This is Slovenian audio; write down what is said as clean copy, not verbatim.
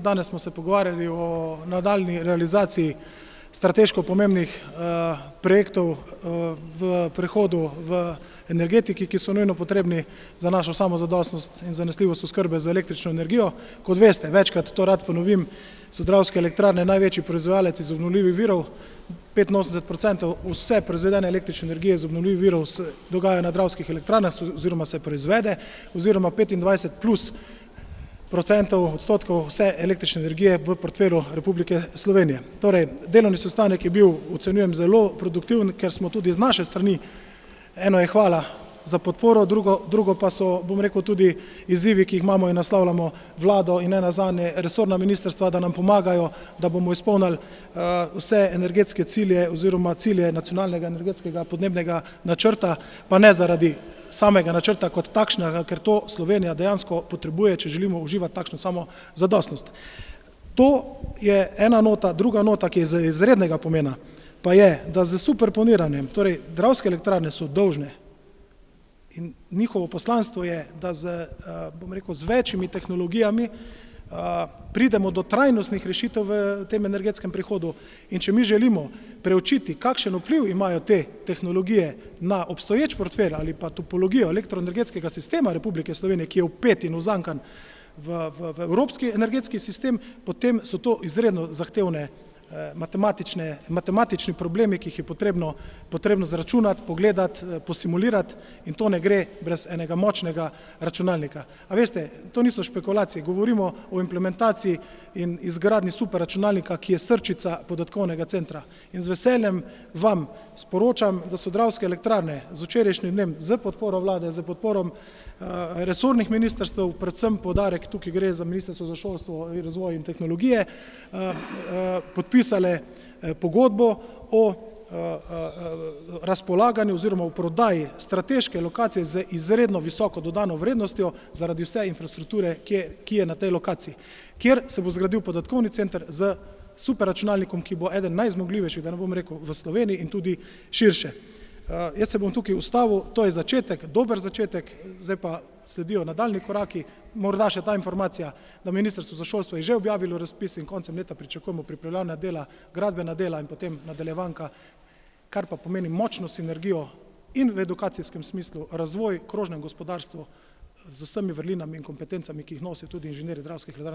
Danes smo se pogovarjali o nadaljni realizaciji strateško pomembnih projektov v prehodu v energetiki, ki so nujno potrebni za našo samozadostnost in zanesljivost oskrbe z električno energijo. Kot veste, večkrat to rad ponovim, so Dravske elektrarne največji proizvajalec iz obnovljivih virov. 85% vse proizvedene električne energije iz obnovljivih virov se dogaja na Dravskih elektrarnah oziroma se proizvede, oziroma 25+ odstotkov vse električne energije v portfelju Republike Slovenije. Torej, delovni sestanek je bil, ocenjujem, zelo produktiven, ker smo tudi z naše strani, eno je hvala za podporo, drugo pa so, bom rekel, tudi izzivi, ki jih imamo in naslavljamo vlado in nenazadnje resorna ministrstva, da nam pomagajo, da bomo izpolnili vse energetske cilje oziroma cilje nacionalnega energetskega podnebnega načrta, pa ne zaradi samega načrta kot takšnega, ker to Slovenija dejansko potrebuje, če želimo uživati takšno samozadostnost. To je ena nota, druga nota, ki je izrednega pomena, pa je, da z superponiranjem, torej Dravske elektrarne so dolžne in njihovo poslanstvo je, da z večjimi tehnologijami pridemo do trajnostnih rešitev v tem energetskem prehodu. In če mi želimo preučiti, kakšen vpliv imajo te tehnologije na obstoječ portfelj ali pa topologijo elektroenergetskega sistema Republike Slovenije, ki je vpet in vzankan v evropski energetski sistem, potem so to izredno zahtevne matematični problemi, ki jih je potrebno zračunati, pogledati, posimulirati, in to ne gre brez enega močnega računalnika. A veste, to niso špekulacije, govorimo o implementaciji in izgradnji superračunalnika, ki je srčica podatkovnega centra. In z veseljem vam sporočam, da so Dravske elektrarne z včerajšnjim dnem z podporo vlade, z podporo resornih ministrstev, predvsem poudarek tukaj gre za Ministrstvo za šolstvo, razvoj in tehnologije, podpisale pogodbo o razpolaganju oziroma o prodaji strateške lokacije z izredno visoko dodano vrednostjo zaradi vse infrastrukture, ki je na tej lokaciji, kjer se bo zgradil podatkovni center z superračunalnikom, ki bo eden najzmogljivejših, da ne bom rekel, v Sloveniji in tudi širše. Jaz se bom tukaj ustavil, to je začetek, dober začetek, zdaj pa sledijo nadaljnji koraki. Morda še ta informacija, da Ministrstvo za šolstvo je že objavilo razpis in koncem leta pričakujemo pripravljalna dela, gradbena dela in potem nadaljevanka, kar pa pomeni močno sinergijo in v edukacijskem smislu, razvoj, krožnem gospodarstvu z vsemi vrlinami in kompetencami, ki jih nosijo tudi inženirji Dravskih elektrarn.